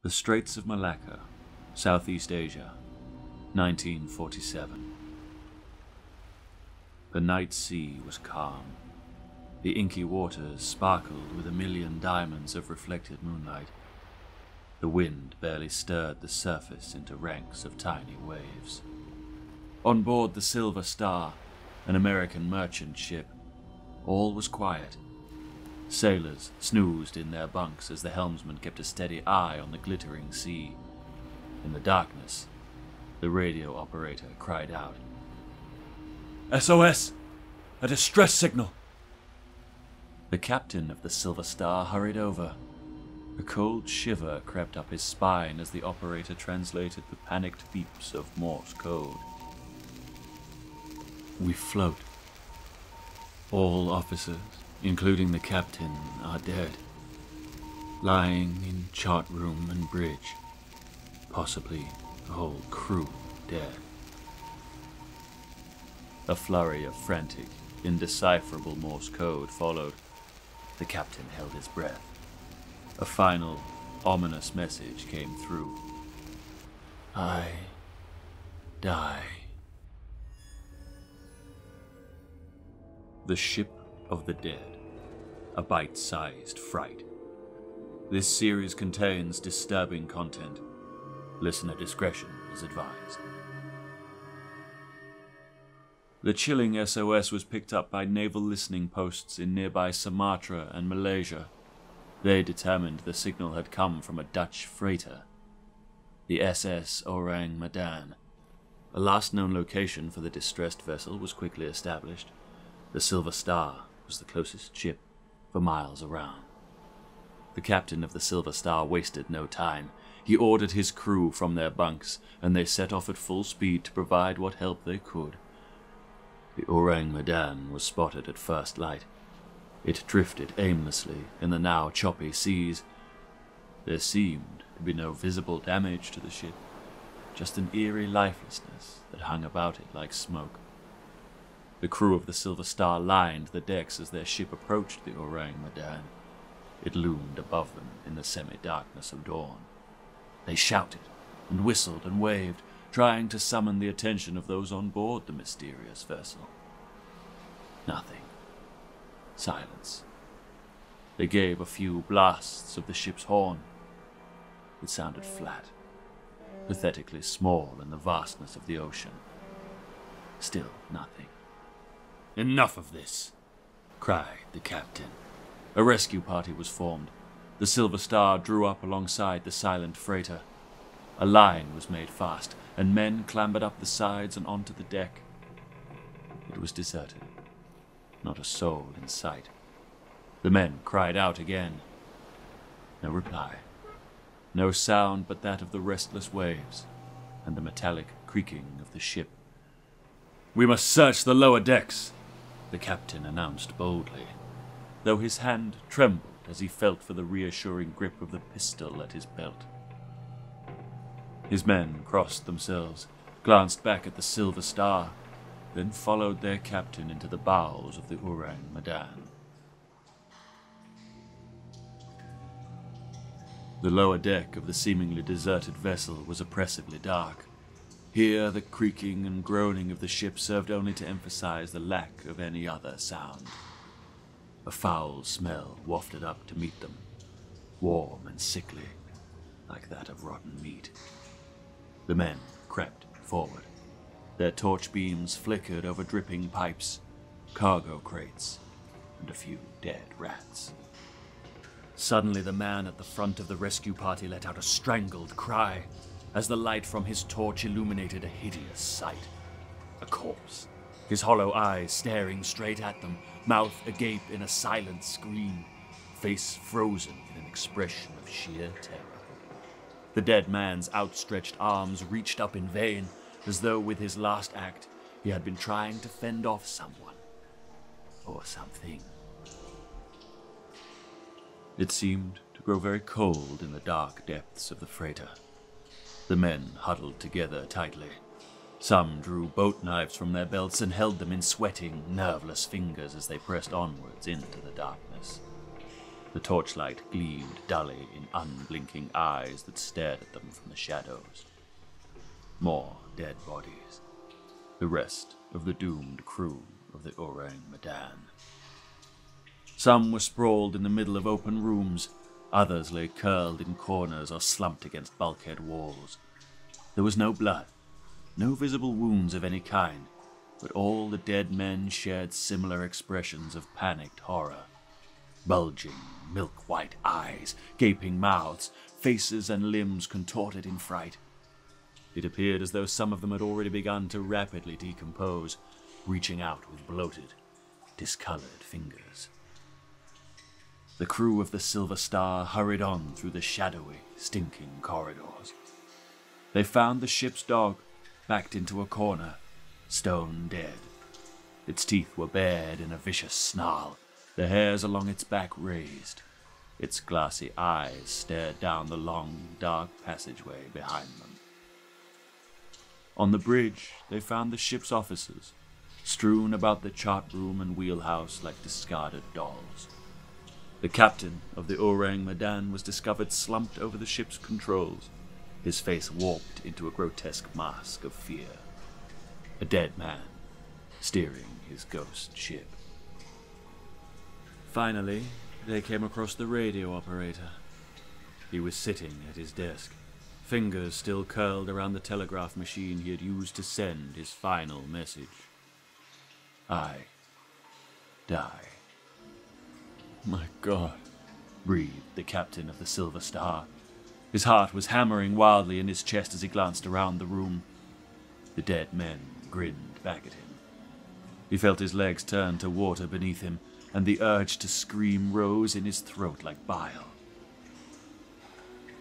The Straits of Malacca, Southeast Asia, 1947. The night sea was calm. The inky waters sparkled with a million diamonds of reflected moonlight. The wind barely stirred the surface into ranks of tiny waves. On board the Silver Star, an American merchant ship, all was quiet. Sailors snoozed in their bunks as the helmsman kept a steady eye on the glittering sea. In the darkness, the radio operator cried out, "SOS! A distress signal!" The captain of the Silver Star hurried over. A cold shiver crept up his spine as the operator translated the panicked beeps of Morse code. "We float. All officers, including the captain, are dead. Lying in chart room and bridge. Possibly the whole crew dead." A flurry of frantic, indecipherable Morse code followed. The captain held his breath. A final, ominous message came through. "I die." The Ship of the Dead, a bite-sized fright. This series contains disturbing content. Listener discretion is advised. The chilling SOS was picked up by naval listening posts in nearby Sumatra and Malaysia. They determined the signal had come from a Dutch freighter, the S.S Ourang Medan. A last known location for the distressed vessel was quickly established. The Silver Star was the closest ship for miles around. The captain of the Silver Star wasted no time. He ordered his crew from their bunks, and they set off at full speed to provide what help they could. The Ourang Medan was spotted at first light. It drifted aimlessly in the now choppy seas. There seemed to be no visible damage to the ship, just an eerie lifelessness that hung about it like smoke. The crew of the Silver Star lined the decks as their ship approached the Ourang Medan. It loomed above them in the semi-darkness of dawn. They shouted and whistled and waved, trying to summon the attention of those on board the mysterious vessel. Nothing. Silence. They gave a few blasts of the ship's horn. It sounded flat, pathetically small in the vastness of the ocean. Still nothing. "Enough of this!" cried the captain. A rescue party was formed. The Silver Star drew up alongside the silent freighter. A line was made fast, and men clambered up the sides and onto the deck. It was deserted. Not a soul in sight. The men cried out again. No reply. No sound but that of the restless waves and the metallic creaking of the ship. "We must search the lower decks," the captain announced boldly, though his hand trembled as he felt for the reassuring grip of the pistol at his belt. His men crossed themselves, glanced back at the Silver Star, then followed their captain into the bowels of the Ourang Medan. The lower deck of the seemingly deserted vessel was oppressively dark. Here the creaking and groaning of the ship served only to emphasize the lack of any other sound. A foul smell wafted up to meet them, warm and sickly, like that of rotten meat. The men crept forward. Their torch beams flickered over dripping pipes, cargo crates, and a few dead rats. Suddenly the man at the front of the rescue party let out a strangled cry as the light from his torch illuminated a hideous sight. A corpse, his hollow eyes staring straight at them, mouth agape in a silent scream, face frozen in an expression of sheer terror. The dead man's outstretched arms reached up in vain, as though with his last act he had been trying to fend off someone or something. It seemed to grow very cold in the dark depths of the freighter. The men huddled together tightly. Some drew boat knives from their belts and held them in sweating, nerveless fingers as they pressed onwards into the darkness. The torchlight gleamed dully in unblinking eyes that stared at them from the shadows. More dead bodies. The rest of the doomed crew of the Ourang Medan. Some were sprawled in the middle of open rooms, others lay curled in corners or slumped against bulkhead walls. There was no blood, no visible wounds of any kind, but all the dead men shared similar expressions of panicked horror. Bulging, milk-white eyes, gaping mouths, faces and limbs contorted in fright. It appeared as though some of them had already begun to rapidly decompose, reaching out with bloated, discolored fingers. The crew of the Silver Star hurried on through the shadowy, stinking corridors. They found the ship's dog, backed into a corner, stone dead. Its teeth were bared in a vicious snarl, the hairs along its back raised. Its glassy eyes stared down the long, dark passageway behind them. On the bridge, they found the ship's officers, strewn about the chart room and wheelhouse like discarded dolls. The captain of the Ourang Medan was discovered slumped over the ship's controls, his face warped into a grotesque mask of fear. A dead man, steering his ghost ship. Finally, they came across the radio operator. He was sitting at his desk, fingers still curled around the telegraph machine he had used to send his final message. I die. My God, breathed the captain of the Silver Star. His heart was hammering wildly in his chest as he glanced around the room. The dead men grinned back at him. He felt his legs turn to water beneath him, and the urge to scream rose in his throat like bile.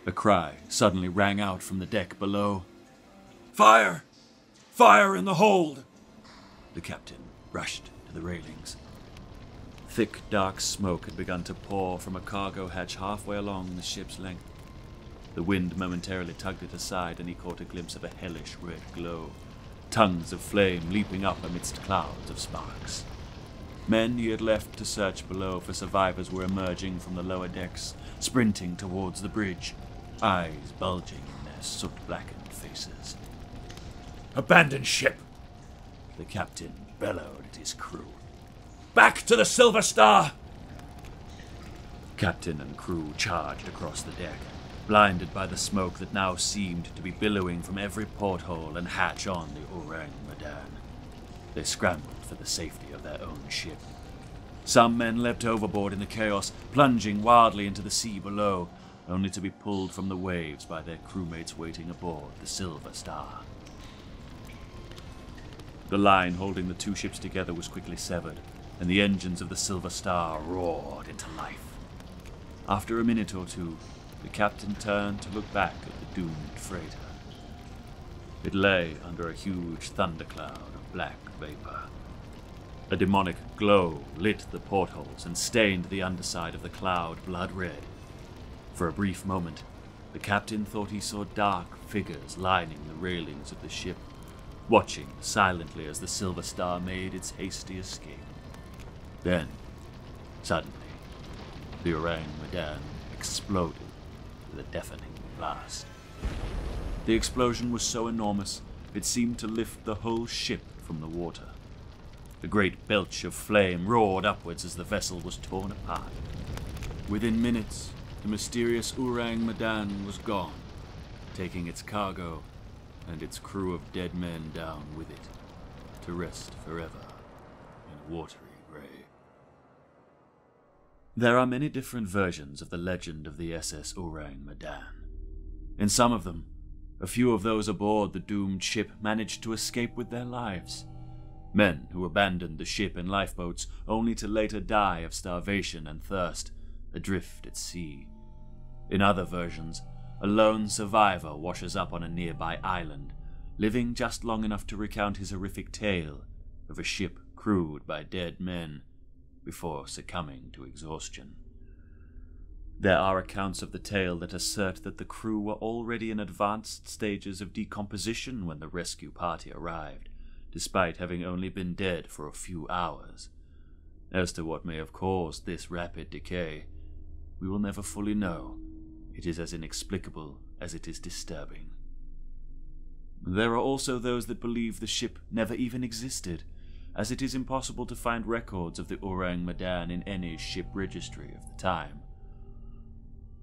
A cry suddenly rang out from the deck below. Fire! Fire in the hold! The captain rushed to the railings. Thick, dark smoke had begun to pour from a cargo hatch halfway along the ship's length. The wind momentarily tugged it aside, and he caught a glimpse of a hellish red glow, tongues of flame leaping up amidst clouds of sparks. Men he had left to search below for survivors were emerging from the lower decks, sprinting towards the bridge, eyes bulging in their soot-blackened faces. Abandon ship! The captain bellowed at his crew. Back to the Silver Star! Captain and crew charged across the deck, blinded by the smoke that now seemed to be billowing from every porthole and hatch on the Ourang Medan. They scrambled for the safety of their own ship. Some men leapt overboard in the chaos, plunging wildly into the sea below, only to be pulled from the waves by their crewmates waiting aboard the Silver Star. The line holding the two ships together was quickly severed, and the engines of the Silver Star roared into life. After a minute or two, the captain turned to look back at the doomed freighter. It lay under a huge thundercloud of black vapor. A demonic glow lit the portholes and stained the underside of the cloud blood red. For a brief moment, the captain thought he saw dark figures lining the railings of the ship, watching silently as the Silver Star made its hasty escape. Then, suddenly, the Ourang Medan exploded with a deafening blast. The explosion was so enormous, it seemed to lift the whole ship from the water. A great belch of flame roared upwards as the vessel was torn apart. Within minutes, the mysterious Ourang Medan was gone, taking its cargo and its crew of dead men down with it, to rest forever in a watery grave. There are many different versions of the legend of the S.S Ourang Medan. In some of them, a few of those aboard the doomed ship managed to escape with their lives. Men who abandoned the ship in lifeboats only to later die of starvation and thirst, adrift at sea. In other versions, a lone survivor washes up on a nearby island, living just long enough to recount his horrific tale of a ship crewed by dead men before succumbing to exhaustion. There are accounts of the tale that assert that the crew were already in advanced stages of decomposition when the rescue party arrived, despite having only been dead for a few hours. As to what may have caused this rapid decay, we will never fully know. It is as inexplicable as it is disturbing. There are also those that believe the ship never even existed, as it is impossible to find records of the Ourang Medan in any ship registry of the time.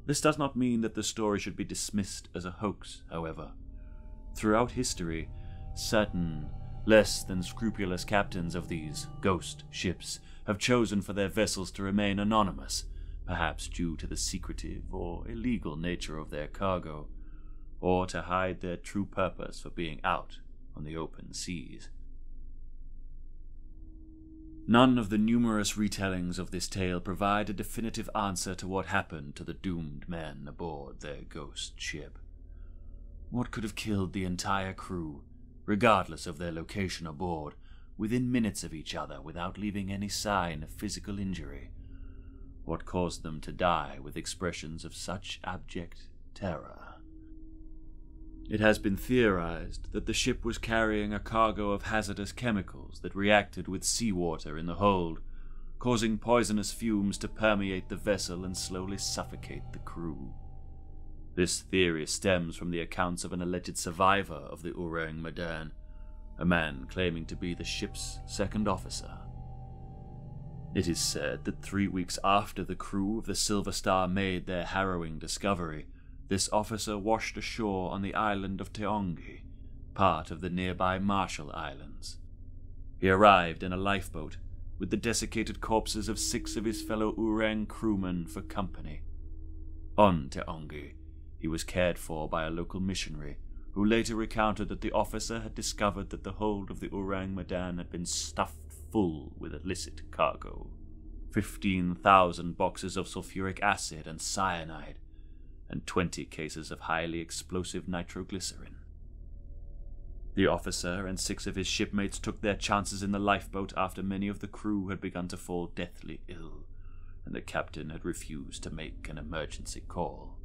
This does not mean that the story should be dismissed as a hoax, however. Throughout history, certain less than scrupulous captains of these ghost ships have chosen for their vessels to remain anonymous, perhaps due to the secretive or illegal nature of their cargo, or to hide their true purpose for being out on the open seas. None of the numerous retellings of this tale provide a definitive answer to what happened to the doomed men aboard their ghost ship. What could have killed the entire crew, regardless of their location aboard, within minutes of each other without leaving any sign of physical injury? What caused them to die with expressions of such abject terror? It has been theorized that the ship was carrying a cargo of hazardous chemicals that reacted with seawater in the hold, causing poisonous fumes to permeate the vessel and slowly suffocate the crew. This theory stems from the accounts of an alleged survivor of the Ourang Medan, a man claiming to be the ship's second officer. It is said that 3 weeks after the crew of the Silver Star made their harrowing discovery, this officer washed ashore on the island of Teongi, part of the nearby Marshall Islands. He arrived in a lifeboat with the desiccated corpses of 6 of his fellow Ourang crewmen for company. On Teongi, he was cared for by a local missionary, who later recounted that the officer had discovered that the hold of the Ourang Medan had been stuffed full with illicit cargo. 15,000 boxes of sulfuric acid and cyanide, and 20 cases of highly explosive nitroglycerin. The officer and 6 of his shipmates took their chances in the lifeboat after many of the crew had begun to fall deathly ill, and the captain had refused to make an emergency call.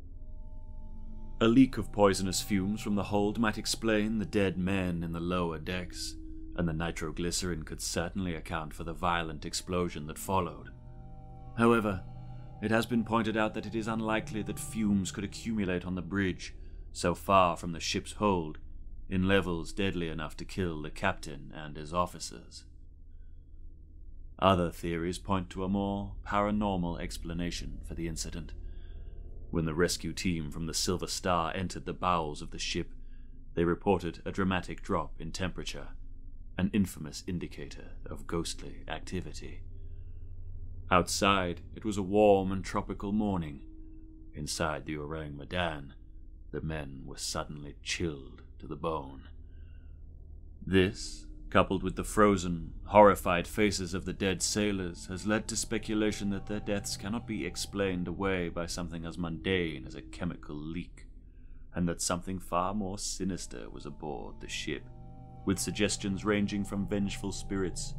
A leak of poisonous fumes from the hold might explain the dead men in the lower decks, and the nitroglycerin could certainly account for the violent explosion that followed. However, it has been pointed out that it is unlikely that fumes could accumulate on the bridge, so far from the ship's hold, in levels deadly enough to kill the captain and his officers. Other theories point to a more paranormal explanation for the incident. When the rescue team from the Silver Star entered the bowels of the ship, they reported a dramatic drop in temperature, an infamous indicator of ghostly activity. Outside, it was a warm and tropical morning. Inside the Ourang Medan, the men were suddenly chilled to the bone. This, coupled with the frozen, horrified faces of the dead sailors, has led to speculation that their deaths cannot be explained away by something as mundane as a chemical leak, and that something far more sinister was aboard the ship, with suggestions ranging from vengeful spirits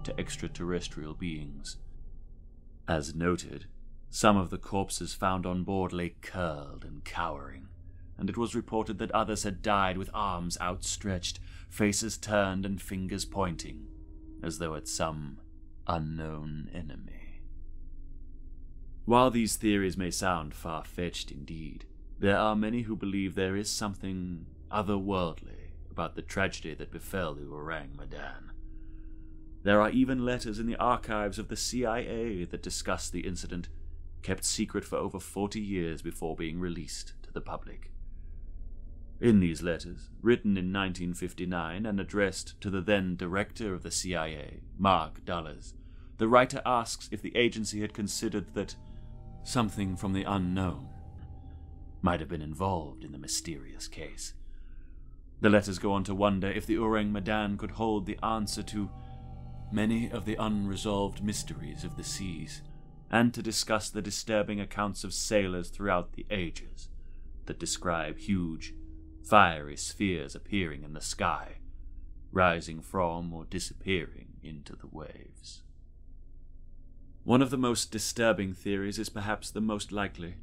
to extraterrestrial beings. As noted, some of the corpses found on board lay curled and cowering, and it was reported that others had died with arms outstretched, faces turned and fingers pointing, as though at some unknown enemy. While these theories may sound far-fetched indeed, there are many who believe there is something otherworldly about the tragedy that befell the Ourang Medan. There are even letters in the archives of the CIA that discuss the incident, kept secret for over 40 years before being released to the public. In these letters, written in 1959 and addressed to the then director of the CIA, Mark Dulles, the writer asks if the agency had considered that something from the unknown might have been involved in the mysterious case. The letters go on to wonder if the Ourang Medan could hold the answer to many of the unresolved mysteries of the seas, and to discuss the disturbing accounts of sailors throughout the ages that describe huge, fiery spheres appearing in the sky, rising from or disappearing into the waves. One of the most disturbing theories is perhaps the most likely.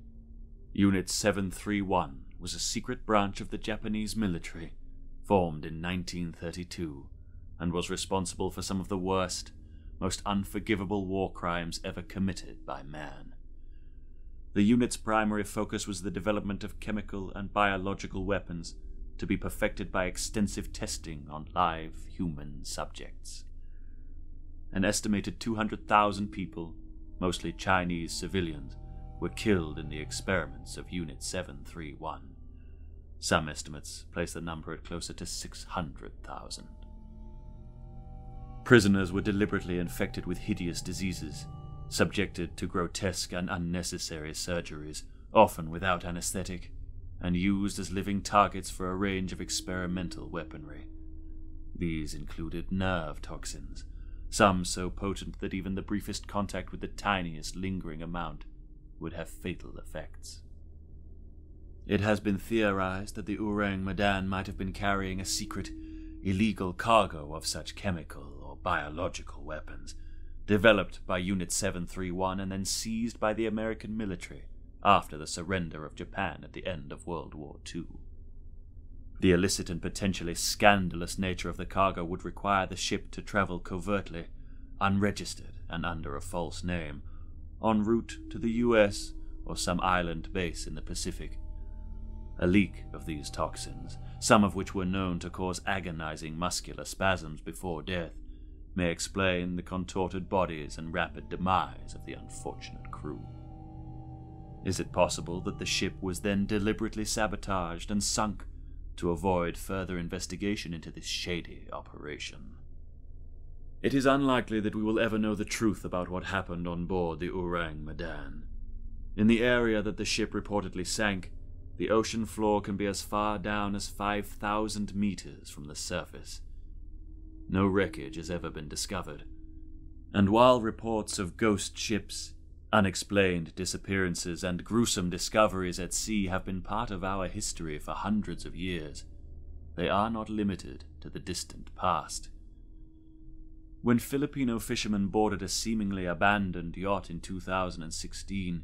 Unit 731 was a secret branch of the Japanese military, formed in 1932, and was responsible for some of the worst, most unforgivable war crimes ever committed by man. The unit's primary focus was the development of chemical and biological weapons to be perfected by extensive testing on live human subjects. An estimated 200,000 people, mostly Chinese civilians, were killed in the experiments of Unit 731. Some estimates place the number at closer to 600,000. Prisoners were deliberately infected with hideous diseases, subjected to grotesque and unnecessary surgeries, often without anesthetic, and used as living targets for a range of experimental weaponry. These included nerve toxins, some so potent that even the briefest contact with the tiniest lingering amount would have fatal effects. It has been theorized that the Ourang Medan might have been carrying a secret, illegal cargo of such chemical or biological weapons, developed by Unit 731 and then seized by the American military after the surrender of Japan at the end of World War II. The illicit and potentially scandalous nature of the cargo would require the ship to travel covertly, unregistered and under a false name, en route to the US or some island base in the Pacific. A leak of these toxins, some of which were known to cause agonizing muscular spasms before death, may explain the contorted bodies and rapid demise of the unfortunate crew. Is it possible that the ship was then deliberately sabotaged and sunk to avoid further investigation into this shady operation? It is unlikely that we will ever know the truth about what happened on board the Ourang Medan. In the area that the ship reportedly sank, the ocean floor can be as far down as 5,000 meters from the surface. No wreckage has ever been discovered, and while reports of ghost ships, unexplained disappearances, and gruesome discoveries at sea have been part of our history for hundreds of years, they are not limited to the distant past. When Filipino fishermen boarded a seemingly abandoned yacht in 2016,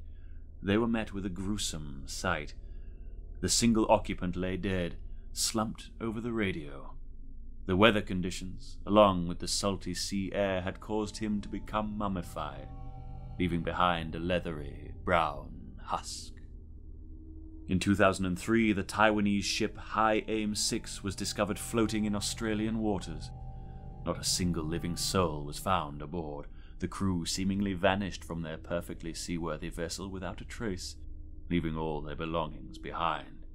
they were met with a gruesome sight. The single occupant lay dead, slumped over the radio. The weather conditions, along with the salty sea air, had caused him to become mummified, leaving behind a leathery, brown husk. In 2003, the Taiwanese ship High Aim 6 was discovered floating in Australian waters. Not a single living soul was found aboard. The crew seemingly vanished from their perfectly seaworthy vessel without a trace, leaving all their belongings behind.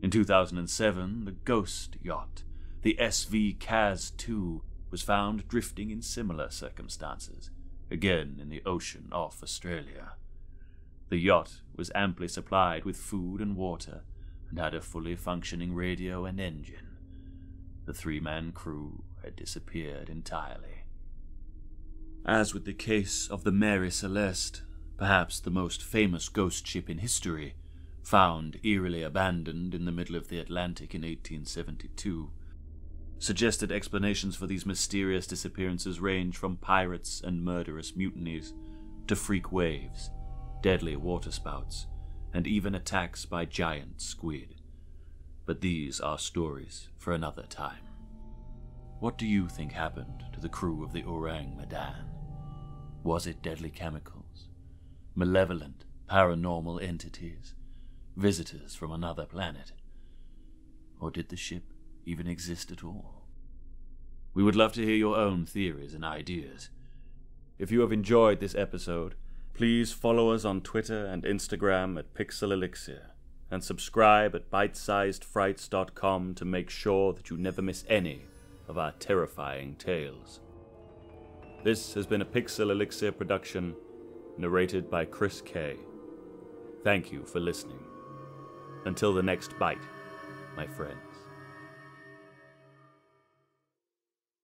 In 2007, the ghost yacht, the SV Kaz II, was found drifting in similar circumstances, again in the ocean off Australia. The yacht was amply supplied with food and water, and had a fully functioning radio and engine. The three-man crew had disappeared entirely. As with the case of the Mary Celeste, perhaps the most famous ghost ship in history, found eerily abandoned in the middle of the Atlantic in 1872, suggested explanations for these mysterious disappearances range from pirates and murderous mutinies to freak waves, deadly waterspouts, and even attacks by giant squid. But these are stories for another time. What do you think happened to the crew of the Ourang Medan? Was it deadly chemicals, malevolent, paranormal entities, visitors from another planet? Or did the ship even exist at all? We would love to hear your own theories and ideas. If you have enjoyed this episode, please follow us on Twitter and Instagram at Pixel Elixir, and subscribe at bitesizedfrights.com to make sure that you never miss any of our terrifying tales. This has been a Pixel Elixir production, narrated by Chris K. Thank you for listening. Until the next bite, my friend.